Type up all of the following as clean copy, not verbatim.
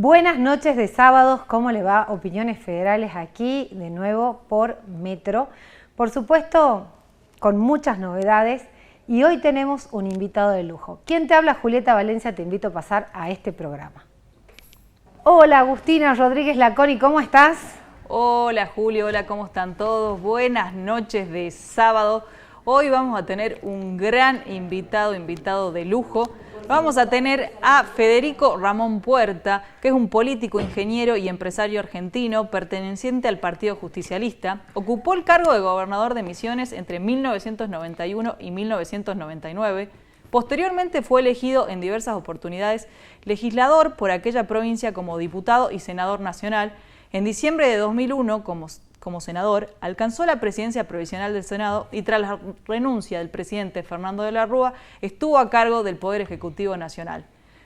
Buenas noches de sábados, ¿cómo le va? Opiniones Federales aquí de nuevo por Metro. Por supuesto, con muchas novedades y hoy tenemos un invitado de lujo. ¿Quién te habla? Julieta Valencia, te invito a pasar a este programa. Hola Agustina Rodríguez Laconi, ¿cómo estás? Hola Julio, hola, ¿cómo están todos? Buenas noches de sábado. Hoy vamos a tener un gran invitado de lujo. Vamos a tener a Federico Ramón Puerta, que es un político, ingeniero y empresario argentino perteneciente al Partido Justicialista. Ocupó el cargo de gobernador de Misiones entre 1991 y 1999. Posteriormente fue elegido en diversas oportunidades legislador por aquella provincia como diputado y senador nacional. En diciembre de 2001, como senador, alcanzó la presidencia provisional del Senado y tras la renuncia del presidente Fernando de la Rúa, estuvo a cargo del Poder Ejecutivo Nacional.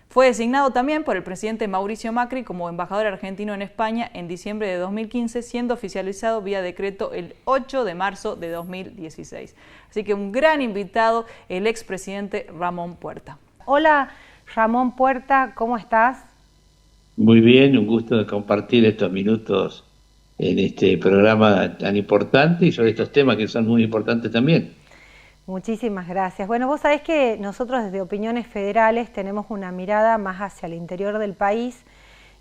Fue designado también por el presidente Mauricio Macri como embajador argentino en España en diciembre de 2015, siendo oficializado vía decreto el 8 de marzo de 2016. Así que un gran invitado, el expresidente Ramón Puerta. Hola Ramón Puerta, ¿cómo estás? Muy bien, un gusto de compartir estos minutos en este programa tan importante y sobre estos temas que son muy importantes también. Muchísimas gracias. Bueno, vos sabés que nosotros desde Opiniones Federales tenemos una mirada más hacia el interior del país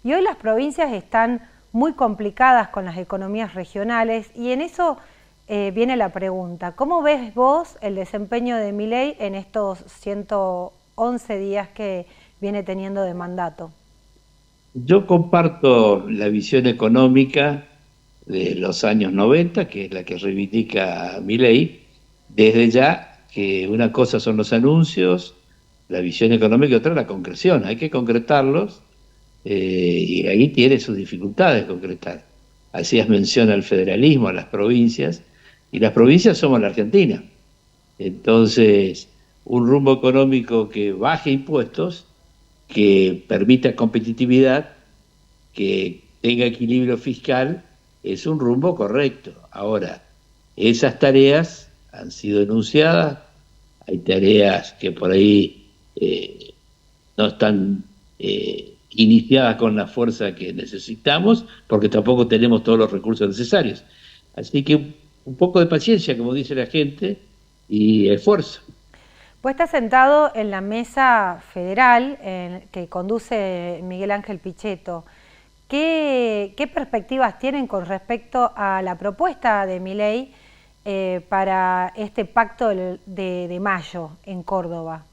y hoy las provincias están muy complicadas con las economías regionales y en eso viene la pregunta. ¿Cómo ves vos el desempeño de Milei en estos 111 días que viene teniendo de mandato? Yo comparto la visión económica de los años 90, que es la que reivindica Milei, desde ya que una cosa son los anuncios, la visión económica y otra la concreción. Hay que concretarlos y ahí tiene sus dificultades concretar. Hacías mención al federalismo, a las provincias, y las provincias somos la Argentina. Entonces, un rumbo económico que baje impuestos, que permita competitividad, que tenga equilibrio fiscal, es un rumbo correcto. Ahora, esas tareas han sido enunciadas, hay tareas que por ahí no están iniciadas con la fuerza que necesitamos, porque tampoco tenemos todos los recursos necesarios. Así que un poco de paciencia, como dice la gente, y esfuerzo. Vos estás sentado en la mesa federal que conduce Miguel Ángel Pichetto. ¿Qué perspectivas tienen con respecto a la propuesta de Milei para este pacto de mayo en Córdoba?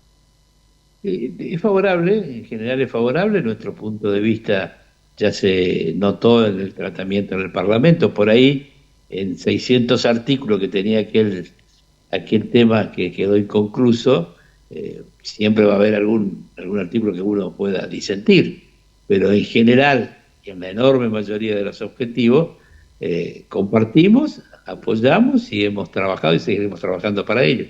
Es favorable, en general es favorable, nuestro punto de vista ya se notó en el tratamiento en el Parlamento, por ahí en 600 artículos que tenía aquel tema que quedó inconcluso, siempre va a haber algún artículo que uno pueda disentir, pero en general, y en la enorme mayoría de los objetivos, compartimos, apoyamos y hemos trabajado y seguiremos trabajando para ello.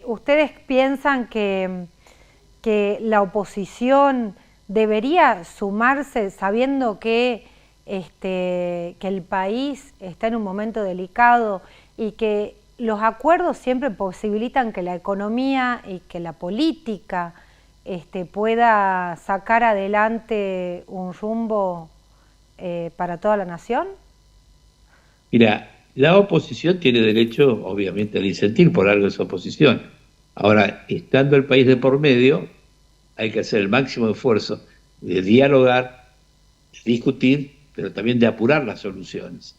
¿Ustedes piensan que la oposición debería sumarse sabiendo que el país está en un momento delicado y que los acuerdos siempre posibilitan que la economía y que la política pueda sacar adelante un rumbo para toda la nación? Mira, la oposición tiene derecho, obviamente, a disentir, por algo es oposición. Ahora, estando el país de por medio, hay que hacer el máximo esfuerzo de dialogar, de discutir, pero también de apurar las soluciones.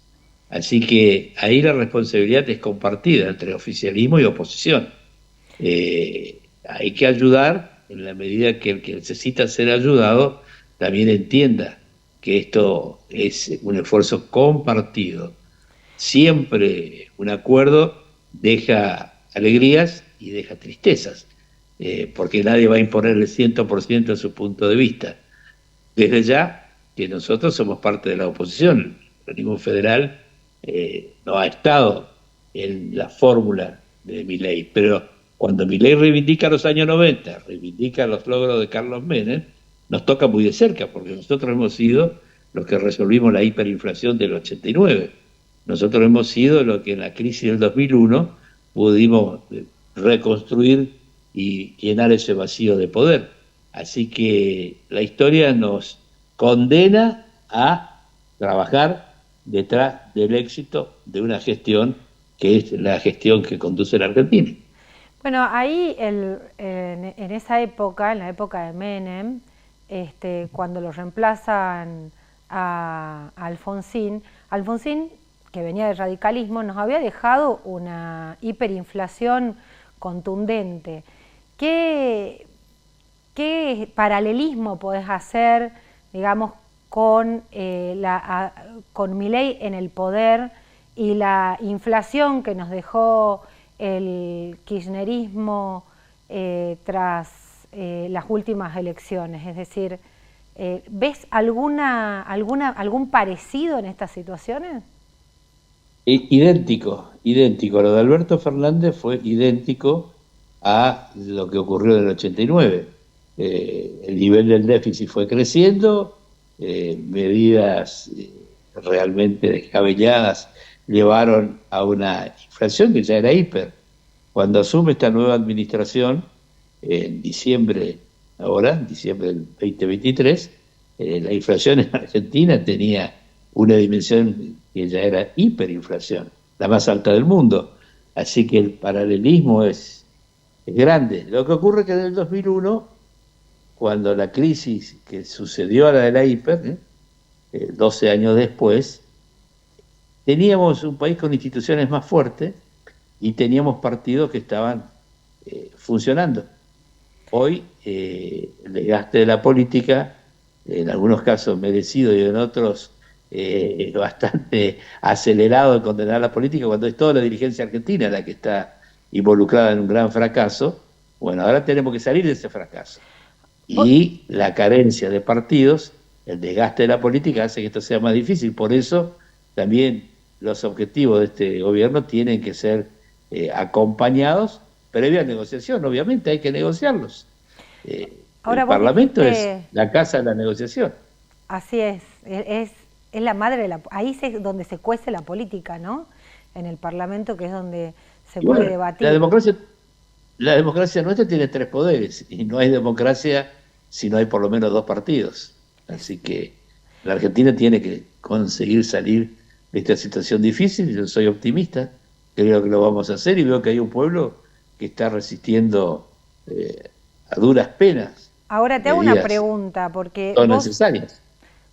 Así que ahí la responsabilidad es compartida entre oficialismo y oposición. Hay que ayudar en la medida que el que necesita ser ayudado también entienda que esto es un esfuerzo compartido. Siempre un acuerdo deja alegrías y deja tristezas, porque nadie va a imponer el 100% de su punto de vista. Desde ya que nosotros somos parte de la oposición, el organismo federal no ha estado en la fórmula de Milei, pero cuando Milei reivindica los años 90, reivindica los logros de Carlos Menem, nos toca muy de cerca, porque nosotros hemos sido los que resolvimos la hiperinflación del 89. Nosotros hemos sido los que en la crisis del 2001 pudimos reconstruir y llenar ese vacío de poder. Así que la historia nos condena a trabajar detrás del éxito de una gestión que es la gestión que conduce la Argentina. Bueno, ahí en esa época, en la época de Menem, cuando lo reemplazan a Alfonsín, Alfonsín, que venía del radicalismo, nos había dejado una hiperinflación contundente. ¿Qué paralelismo podés hacer, digamos, con Milei en el poder y la inflación que nos dejó el kirchnerismo tras las últimas elecciones? Es decir, ¿ves algún parecido en estas situaciones? Idéntico. Lo de Alberto Fernández fue idéntico a lo que ocurrió en el 89. El nivel del déficit fue creciendo, medidas realmente descabelladas llevaron a una inflación que ya era hiper. Cuando asume esta nueva administración, en diciembre del 2023, la inflación en Argentina tenía una dimensión que ya era hiperinflación, la más alta del mundo. Así que el paralelismo es grande. Lo que ocurre es que en el 2001, cuando la crisis que sucedió a la de la hiper, 12 años después, teníamos un país con instituciones más fuertes y teníamos partidos que estaban funcionando. Hoy el desgaste de la política, en algunos casos merecido y en otros bastante acelerado en condenar la política, cuando es toda la dirigencia argentina la que está involucrada en un gran fracaso. Bueno, ahora tenemos que salir de ese fracaso. Y la carencia de partidos, el desgaste de la política hace que esto sea más difícil. Por eso también los objetivos de este gobierno tienen que ser acompañados previa negociación. Obviamente hay que negociarlos. Ahora el Parlamento es la casa de la negociación. Así es la madre de ahí es donde se cuece la política, ¿no? En el Parlamento, que es donde se puede debatir. La democracia nuestra tiene 3 poderes y no hay democracia si no hay por lo menos 2 partidos. Así que la Argentina tiene que conseguir salir de esta situación difícil. Yo soy optimista, creo que lo vamos a hacer y veo que hay un pueblo que está resistiendo a duras penas. Ahora te hago una pregunta, porque son necesarias.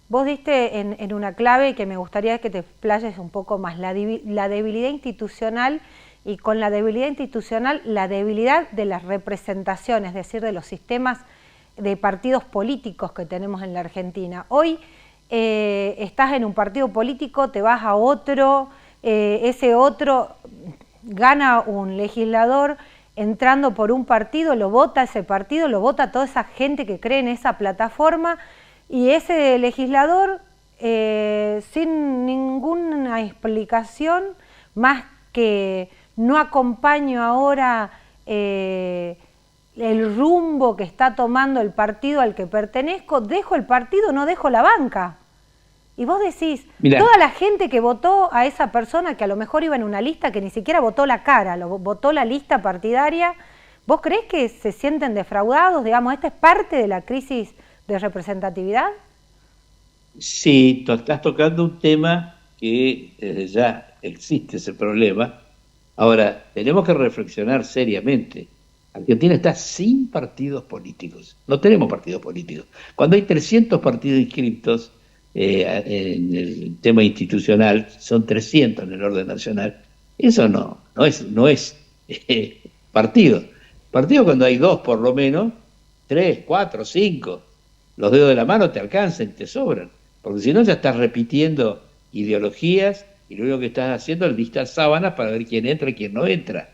Vos diste en una clave que me gustaría que te explayes un poco más, la debilidad institucional, y con la debilidad institucional, la debilidad de las representaciones, es decir, de los sistemas de partidos políticos que tenemos en la Argentina. Hoy estás en un partido político, te vas a otro, ese otro gana un legislador entrando por un partido, lo vota ese partido, lo vota toda esa gente que cree en esa plataforma, y ese legislador, sin ninguna explicación, más que no acompaño ahora el rumbo que está tomando el partido al que pertenezco, dejo el partido, no dejo la banca. Y vos decís, mirá, toda la gente que votó a esa persona, que a lo mejor iba en una lista que ni siquiera votó la cara, votó la lista partidaria, ¿vos creés que se sienten defraudados? Digamos, ¿esta es parte de la crisis de representatividad? Sí, estás tocando un tema que desde ya existe ese problema. Ahora, tenemos que reflexionar seriamente. Argentina está sin partidos políticos. No tenemos partidos políticos. Cuando hay 300 partidos inscritos en el tema institucional, son 300 en el orden nacional, eso no es partido. Partido cuando hay 2 por lo menos, 3, 4, 5, los dedos de la mano te alcanzan y te sobran, porque si no ya estás repitiendo ideologías y lo único que estás haciendo es listar sábanas para ver quién entra y quién no entra.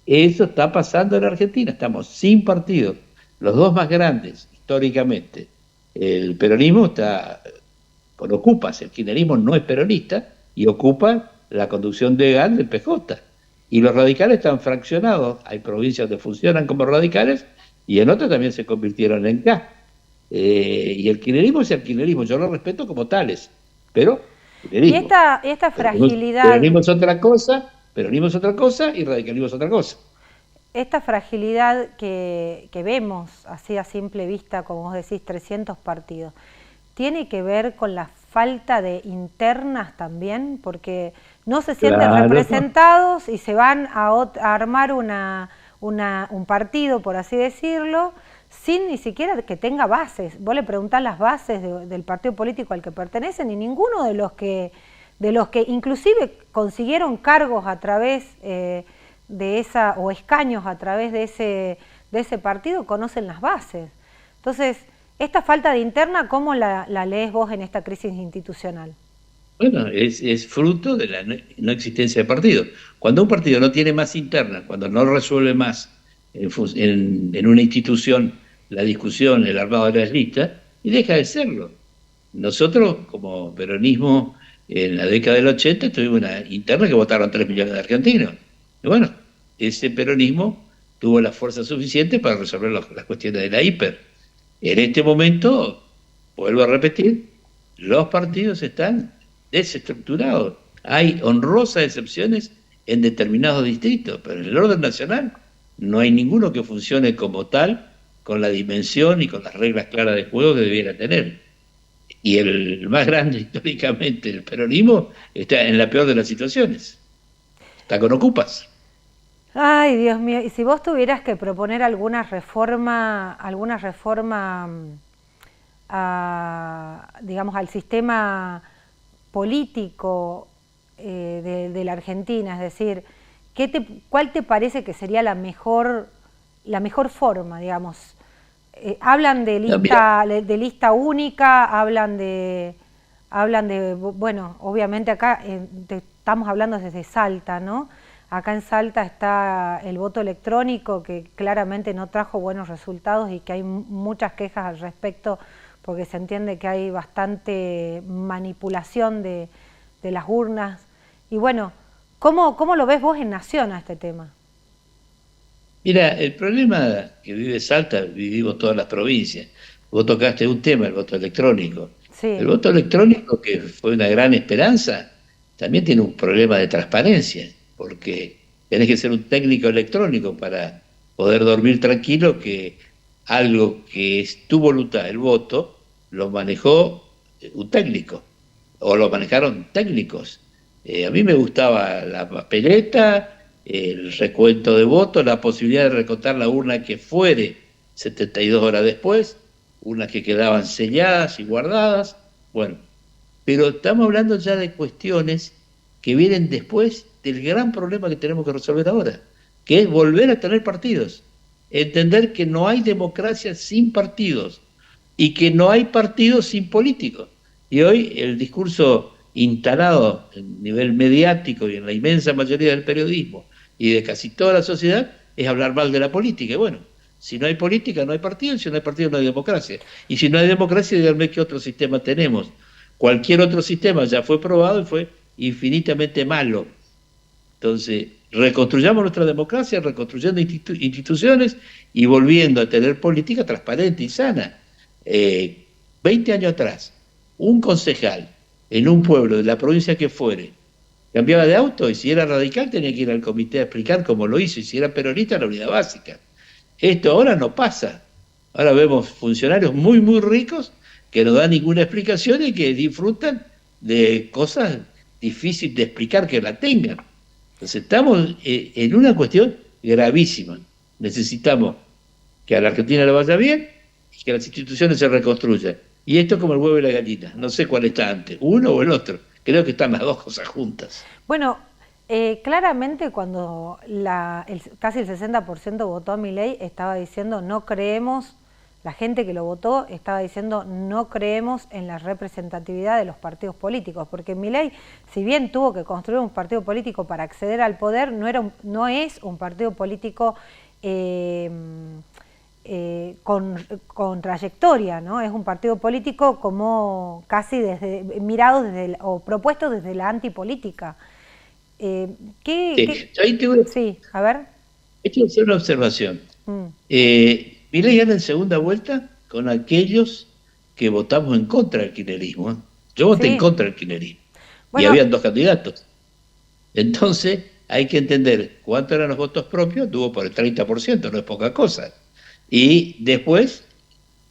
Eso está pasando en Argentina, estamos sin partidos. Los 2 más grandes, históricamente, el peronismo ocupa, el kirchnerismo no es peronista y ocupa la conducción legal del PJ. Y los radicales están fraccionados, hay provincias que funcionan como radicales y en otras también se convirtieron en K. Y el kirchnerismo es el kirchnerismo, yo lo respeto como tales, pero kirchnerismo. Y esta fragilidad... Peronismo es otra cosa y radicalismo es otra cosa. esta fragilidad que vemos así a simple vista, como vos decís, 300 partidos, ¿tiene que ver con la falta de internas también? Porque no se sienten representados y se van a armar un partido, por así decirlo, sin ni siquiera que tenga bases. Vos le preguntás las bases del partido político al que pertenecen y ninguno de los que inclusive consiguieron cargos a través o escaños a través de ese partido conocen las bases. Entonces, esta falta de interna, ¿cómo la lees vos en esta crisis institucional? Bueno, es fruto de la no existencia de partido. Cuando un partido no tiene más interna, cuando no resuelve más en una institución la discusión, el armado de las listas, y deja de serlo. Nosotros, como peronismo, en la década del 80 tuvimos una interna que votaron 3 millones de argentinos. Y bueno, ese peronismo tuvo la fuerza suficiente para resolver las cuestiones de la hiper. En este momento, vuelvo a repetir, los partidos están desestructurados. Hay honrosas excepciones en determinados distritos, pero en el orden nacional no hay ninguno que funcione como tal, con la dimensión y con las reglas claras de juego que debiera tener. Y el más grande históricamente, el peronismo, está en la peor de las situaciones. Está con ocupas. Ay, Dios mío, y si vos tuvieras que proponer alguna reforma digamos, al sistema político de la Argentina, es decir, ¿cuál te parece que sería la mejor forma, digamos? Hablan de lista única, hablan de, bueno, obviamente acá estamos hablando desde Salta, ¿no? Acá en Salta está el voto electrónico que claramente no trajo buenos resultados y que hay muchas quejas al respecto porque se entiende que hay bastante manipulación de las urnas. Y bueno, ¿cómo lo ves vos en Nación a este tema? Mira, el problema que vive Salta, vivimos todas las provincias. Vos tocaste un tema, el voto electrónico. Sí. El voto electrónico, que fue una gran esperanza, también tiene un problema de transparencia, porque tenés que ser un técnico electrónico para poder dormir tranquilo que algo que es tu voluntad, el voto, lo manejó un técnico, o lo manejaron técnicos. A mí me gustaba la papeleta, el recuento de votos, la posibilidad de recontar la urna que fuere 72 horas después, urnas que quedaban selladas y guardadas, bueno, pero estamos hablando ya de cuestiones que vienen después del gran problema que tenemos que resolver ahora, que es volver a tener partidos, entender que no hay democracia sin partidos y que no hay partidos sin políticos. Y hoy el discurso instalado a nivel mediático y en la inmensa mayoría del periodismo y de casi toda la sociedad es hablar mal de la política. Y bueno, si no hay política no hay partido, y si no hay partido no hay democracia. Y si no hay democracia, díganme qué otro sistema tenemos. Cualquier otro sistema ya fue probado y fue infinitamente malo. Entonces, reconstruyamos nuestra democracia, reconstruyendo instituciones y volviendo a tener política transparente y sana. 20 años atrás, un concejal en un pueblo de la provincia que fuere, cambiaba de auto y si era radical tenía que ir al comité a explicar cómo lo hizo, y si era peronista, la unidad básica. Esto ahora no pasa. Ahora vemos funcionarios muy, muy ricos que no dan ninguna explicación y que disfrutan de cosas difíciles de explicar que la tengan. Entonces estamos en una cuestión gravísima. Necesitamos que a la Argentina le vaya bien y que las instituciones se reconstruyan. Y esto es como el huevo y la gallina. No sé cuál está antes, uno o el otro. Creo que están las dos cosas juntas. Bueno, claramente cuando casi el 60% votó a Milei, estaba diciendo no creemos, la gente que lo votó estaba diciendo no creemos en la representatividad de los partidos políticos, porque Milei, si bien tuvo que construir un partido político para acceder al poder, no es un partido político con trayectoria, ¿no? Es un partido político como casi mirado o propuesto desde la antipolítica. Sí, a ver. Hay que hacer una observación. Milei gana en segunda vuelta con aquellos que votamos en contra del kirchnerismo. Yo voté en contra del kirchnerismo. Bueno, y habían dos candidatos. Entonces, hay que entender cuántos eran los votos propios, tuvo por el 30%, no es poca cosa. Y después,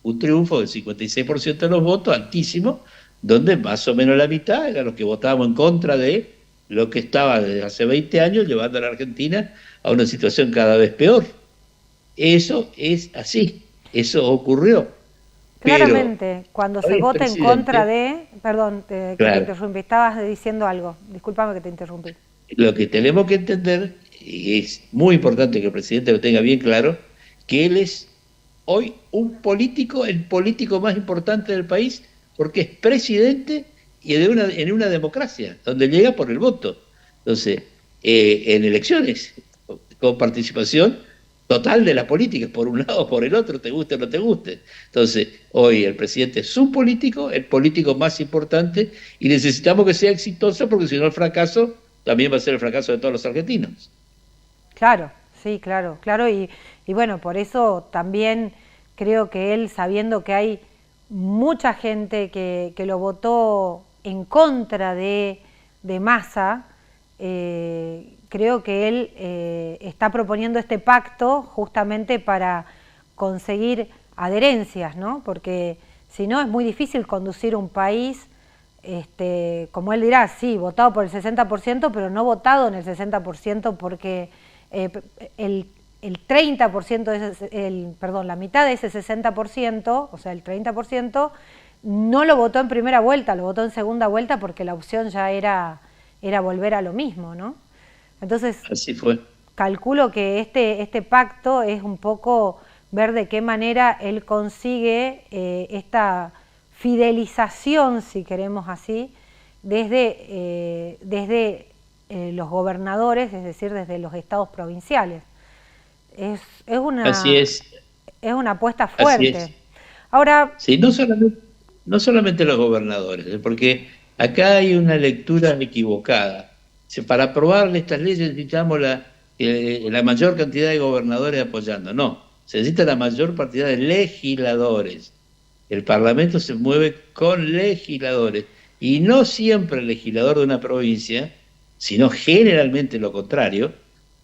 un triunfo del 56% de los votos, altísimo, donde más o menos la mitad eran los que votábamos en contra de lo que estaba desde hace 20 años llevando a la Argentina a una situación cada vez peor. Eso es así, eso ocurrió. Claramente, cuando se vota en contra de... Perdón, que te claro, interrumpí, estabas diciendo algo, discúlpame que te interrumpí. lo que tenemos que entender, y es muy importante que el presidente lo tenga bien claro, que él es hoy un político, el político más importante del país, porque es presidente y en una democracia, donde llega por el voto. Entonces, en elecciones, con participación total de las políticas, por un lado o por el otro, te guste o no te guste. Entonces, hoy el presidente es un político, el político más importante, y necesitamos que sea exitoso, porque si no el fracaso también va a ser el fracaso de todos los argentinos. Claro, sí, claro, claro, y bueno, por eso también creo que él, sabiendo que hay mucha gente que lo votó en contra de Massa, creo que él está proponiendo este pacto justamente para conseguir adherencias, ¿no? Porque si no es muy difícil conducir un país, como él dirá, sí, votado por el 60%, pero no votado en el 60% porque el 30%, perdón, la mitad de ese 60%, o sea, el 30%, no lo votó en primera vuelta, lo votó en segunda vuelta porque la opción ya era volver a lo mismo, ¿no? Entonces, así fue. Calculo que este pacto es un poco ver de qué manera él consigue esta fidelización, si queremos así, desde los gobernadores, es decir, desde los estados provinciales. Es Así es. una apuesta fuerte. Así es. Ahora, sí, no solamente los gobernadores, porque acá hay una lectura equivocada. Para aprobar estas leyes necesitamos la mayor cantidad de gobernadores apoyando. No, se necesita la mayor cantidad de legisladores. El Parlamento se mueve con legisladores. Y no siempre el legislador de una provincia, sino generalmente lo contrario,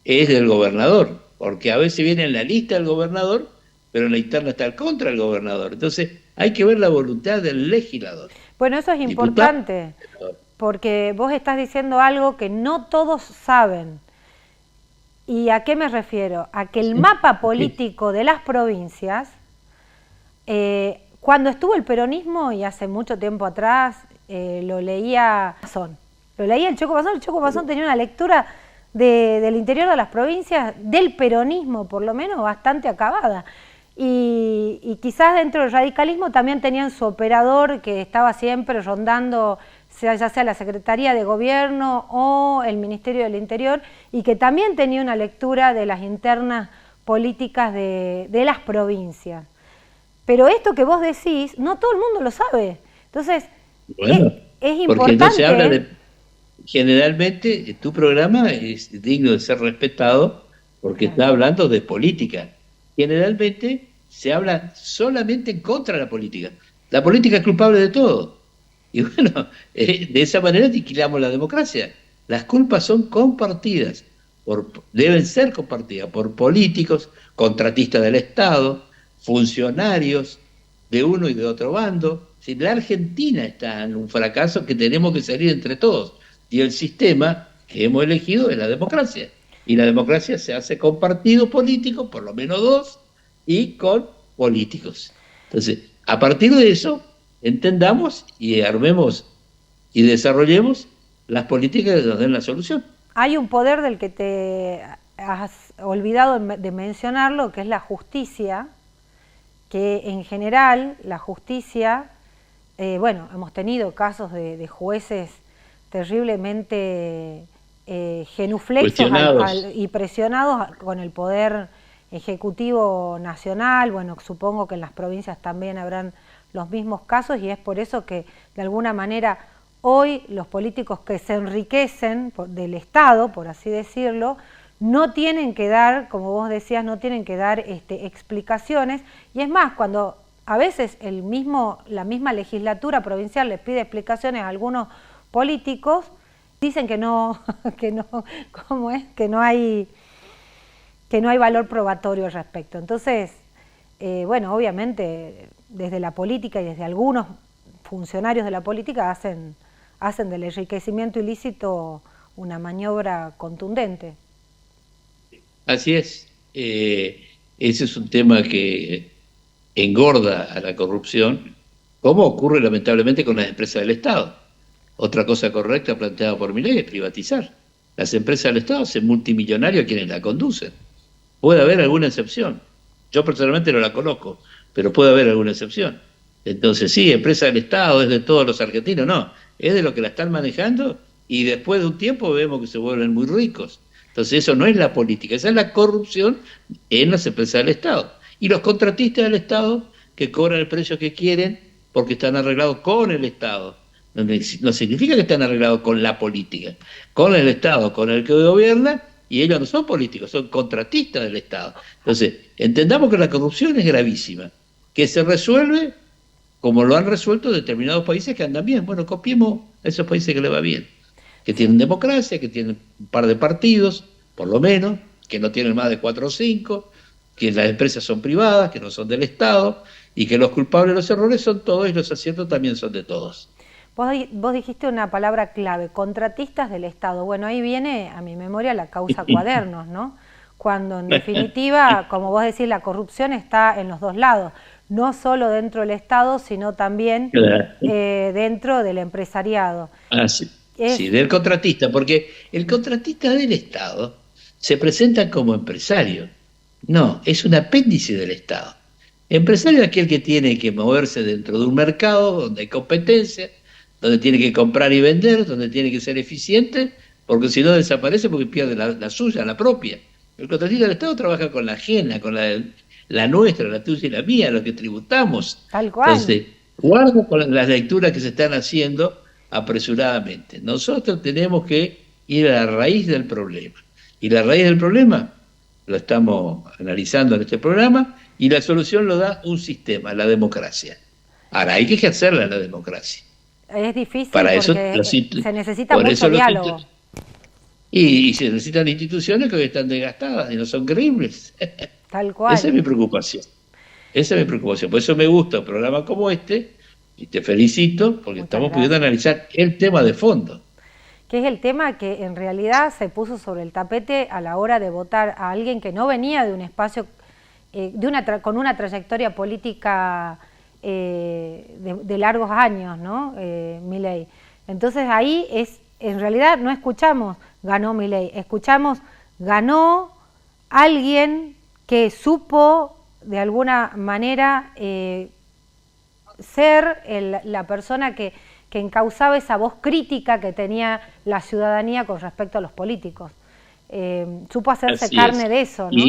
es del gobernador. Porque a veces viene en la lista del gobernador, pero en la interna está contra el gobernador. Entonces hay que ver la voluntad del legislador. Bueno, eso es importante, porque vos estás diciendo algo que no todos saben. ¿Y a qué me refiero? A que el mapa político de las provincias, cuando estuvo el peronismo, y hace mucho tiempo atrás, lo leía el Choco Mazón tenía una lectura del interior de las provincias, del peronismo por lo menos, bastante acabada. Y quizás dentro del radicalismo también tenían su operador que estaba siempre rondando, ya sea la Secretaría de Gobierno o el Ministerio del Interior, y que también tenía una lectura de las internas políticas de las provincias. Pero esto que vos decís, no todo el mundo lo sabe. Entonces, bueno, es importante. Porque no se habla de... Generalmente tu programa es digno de ser respetado porque está hablando de política. Generalmente se habla solamente en contra de la política. La política es culpable de todo. Y bueno, de esa manera aniquilamos la democracia. Las culpas son compartidas, deben ser compartidas por políticos, contratistas del Estado, funcionarios de uno y de otro bando. Si la Argentina está en un fracaso que tenemos que salir entre todos. Y el sistema que hemos elegido es la democracia. Y la democracia se hace con partidos políticos, por lo menos dos, y con políticos. Entonces, a partir de eso, entendamos y armemos y desarrollemos las políticas que nos den la solución. Hay un poder del que te has olvidado de mencionarlo, que es la justicia, que en general la justicia, bueno, hemos tenido casos de jueces terriblemente genuflexos y presionados con el poder ejecutivo nacional. Bueno, supongo que en las provincias también habrán los mismos casos, y es por eso que de alguna manera hoy los políticos que se enriquecen del Estado, por así decirlo, no tienen que dar, como vos decías, no tienen que dar explicaciones. Y es más, cuando a veces la misma legislatura provincial les pide explicaciones a algunos políticos, dicen que no, que no, ¿cómo es? Que no hay valor probatorio al respecto. Entonces, bueno, obviamente desde la política y desde algunos funcionarios de la política hacen del enriquecimiento ilícito una maniobra contundente. Así es. Ese es un tema que engorda a la corrupción, como ocurre lamentablemente con las empresas del Estado. Otra cosa correcta planteada por Milei es privatizar. Las empresas del Estado hacen multimillonarios a quienes la conducen. Puede haber alguna excepción. Yo personalmente no la conozco, pero puede haber alguna excepción. Entonces, sí, empresa del Estado es de todos los argentinos, no, es de los que la están manejando y después de un tiempo vemos que se vuelven muy ricos. Entonces, eso no es la política, esa es la corrupción en las empresas del Estado. Y los contratistas del Estado que cobran el precio que quieren porque están arreglados con el Estado. No significa que están arreglados con la política, con el Estado, con el que gobierna, y ellos no son políticos, son contratistas del Estado. Entonces, entendamos que la corrupción es gravísima, que se resuelve como lo han resuelto determinados países que andan bien. Bueno, copiemos a esos países que le va bien, que tienen democracia, que tienen un par de partidos, por lo menos, que no tienen más de 4 o 5, que las empresas son privadas, que no son del Estado, y que los culpables de los errores son todos y los aciertos también son de todos. Vos dijiste una palabra clave, contratistas del Estado. Bueno, ahí viene a mi memoria la causa Cuadernos, ¿no? Cuando en definitiva, como vos decís, la corrupción está en los dos lados, no solo dentro del Estado, sino también dentro del empresariado. Sí, sí, del contratista, porque el contratista del Estado se presenta como empresario. No, es un apéndice del Estado. Empresario es aquel que tiene que moverse dentro de un mercado donde hay competencia, donde tiene que comprar y vender, donde tiene que ser eficiente, porque si no desaparece porque pierde la suya, la propia. El contratista del Estado trabaja con la ajena, con la nuestra, la tuya y la mía, lo que tributamos. Tal cual. Entonces, guardo con las lecturas que se están haciendo apresuradamente. Nosotros tenemos que ir a la raíz del problema. Y la raíz del problema lo estamos analizando en este programa, y la solución lo da un sistema, la democracia. Ahora, hay que ejercerla la democracia. Es difícil para porque eso, se necesita mucho diálogo. Y se necesitan instituciones que hoy están desgastadas y no son creíbles. Tal cual. Esa es mi preocupación. Esa es mi preocupación. Por eso me gusta un programa como este, y te felicito, porque estamos pudiendo analizar el tema de fondo. Que es el tema que en realidad se puso sobre el tapete a la hora de votar a alguien que no venía de un espacio, con una trayectoria política de largos años, ¿no? Milei. Entonces ahí en realidad no escuchamos ganó Milei, escuchamos ganó alguien que supo de alguna manera ser la persona que encauzaba esa voz crítica que tenía la ciudadanía con respecto a los políticos. Supo hacerse carne de eso, ¿no?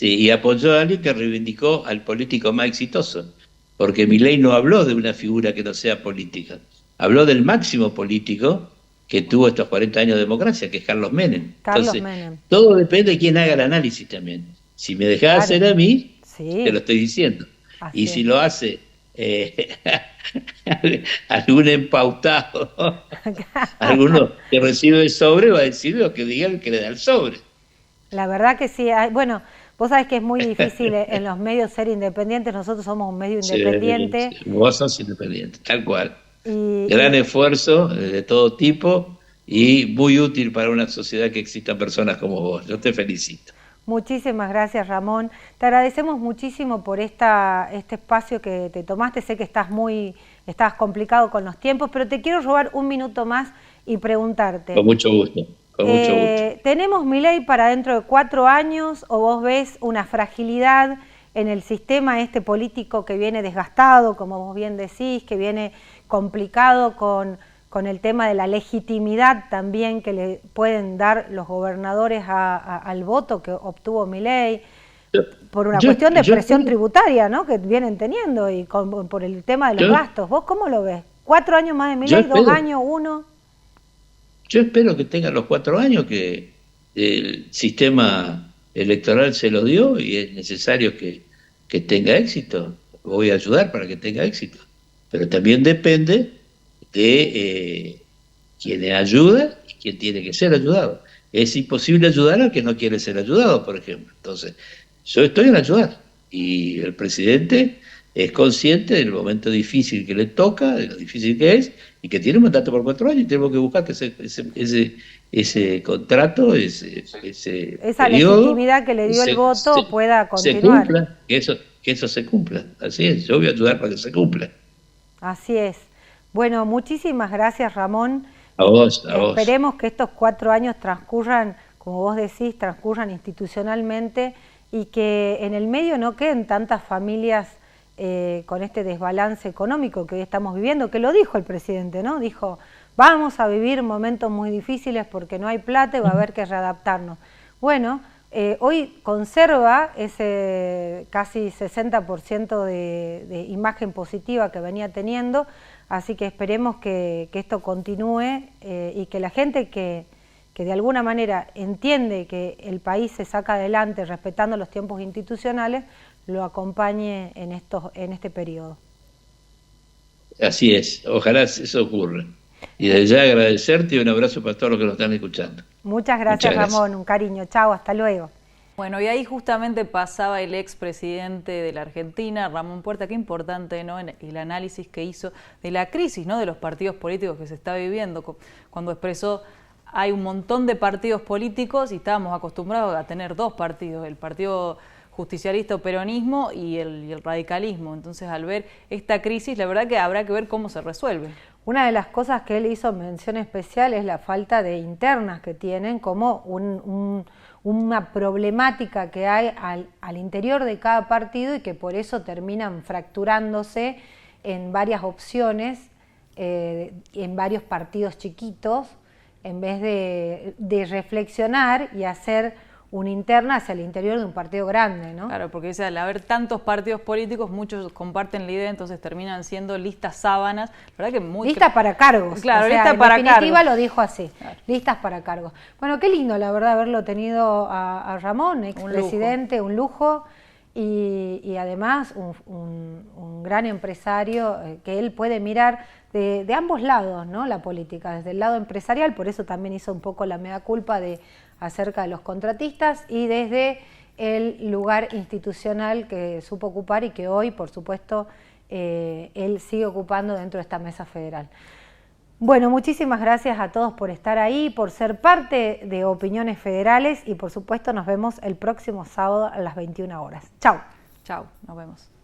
Y apoyó a alguien que reivindicó al político más exitoso, porque Milei no habló de una figura que no sea política, habló del máximo político que tuvo estos 40 años de democracia, que es Carlos Menem. Entonces, todo depende de quién haga el análisis también. Si me dejás hacer a mí, te lo estoy diciendo. Así y si lo hace algún empautado, alguno que recibe el sobre, va a decir lo que diga el que le da el sobre. La verdad que sí. Bueno, vos sabés que es muy difícil en los medios ser independientes. Nosotros somos un medio independiente. Sí, vos sos independiente, tal cual. Gran esfuerzo de todo tipo y muy útil para una sociedad que existan personas como vos. Yo te felicito. Muchísimas gracias, Ramón. Te agradecemos muchísimo por este espacio que te tomaste. Sé que estás complicado con los tiempos, pero te quiero robar un minuto más y preguntarte. Con mucho gusto. Mucho gusto. ¿Tenemos Milei para dentro de 4 años o vos ves una fragilidad en el sistema político que viene desgastado, como vos bien decís, que viene complicado con el tema de la legitimidad también que le pueden dar los gobernadores al voto que obtuvo Milei, por una cuestión de presión tributaria, ¿no?, que vienen teniendo y por el tema de los gastos? ¿Vos cómo lo ves? ¿4 años más de Milei, 2 años, 1? Yo espero que tengan los 4 años que el sistema electoral se lo dio y es necesario que tenga éxito. Voy a ayudar para que tenga éxito. Pero también depende de quien ayuda y quien tiene que ser ayudado. Es imposible ayudar al que no quiere ser ayudado, por ejemplo. Entonces, yo estoy en ayudar y el presidente es consciente del momento difícil que le toca, de lo difícil que es, y que tiene un mandato por 4 años y tenemos que buscar que ese contrato, esa periodo, legitimidad que le dio el voto pueda se continuar. cumpla, que eso se cumpla. Así es, yo voy a ayudar para que se cumpla. Así es. Bueno, muchísimas gracias, Ramón. A vos, a vos. Esperemos que estos 4 años transcurran, como vos decís, transcurran institucionalmente y que en el medio no queden tantas familias con este desbalance económico que hoy estamos viviendo, que lo dijo el presidente, ¿no? Dijo, vamos a vivir momentos muy difíciles porque no hay plata y va a haber que readaptarnos. Bueno, hoy conserva ese casi 60% de imagen positiva que venía teniendo, así que esperemos que esto continúe y que la gente que de alguna manera entiende que el país se saca adelante respetando los tiempos institucionales, lo acompañe en este periodo. Así es, ojalá eso ocurra. Y desde ya agradecerte y un abrazo para todos los que nos están escuchando. Muchas gracias, Ramón, un cariño, chao, hasta luego. Bueno, y ahí justamente pasaba el expresidente de la Argentina, Ramón Puerta, qué importante, ¿no?, en el análisis que hizo de la crisis, ¿no?, de los partidos políticos que se está viviendo, cuando expresó, hay un montón de partidos políticos y estábamos acostumbrados a tener 2 partidos, el partido justicialista o peronismo y el radicalismo. Entonces, al ver esta crisis, la verdad que habrá que ver cómo se resuelve. Una de las cosas que él hizo mención especial es la falta de internas que tienen, como una problemática que hay al interior de cada partido y que por eso terminan fracturándose en varias opciones, en varios partidos chiquitos, en vez de reflexionar y hacer una interna hacia el interior de un partido grande, ¿no? Claro, porque al haber tantos partidos políticos, muchos comparten la idea, entonces terminan siendo listas sábanas, ¿verdad? Que listas para cargos. Claro, o sea, listas para cargos. En definitiva lo dijo así, claro. Listas para cargos. Bueno, qué lindo, la verdad, haberlo tenido a Ramón, expresidente, un lujo, y además un gran empresario que él puede mirar de ambos lados, ¿no? La política, desde el lado empresarial, por eso también hizo un poco la mea culpa acerca de los contratistas, y desde el lugar institucional que supo ocupar y que hoy, por supuesto, él sigue ocupando dentro de esta mesa federal. Bueno, muchísimas gracias a todos por estar ahí, por ser parte de Opiniones Federales y por supuesto nos vemos el próximo sábado a las 21 horas. Chau. Chau, nos vemos.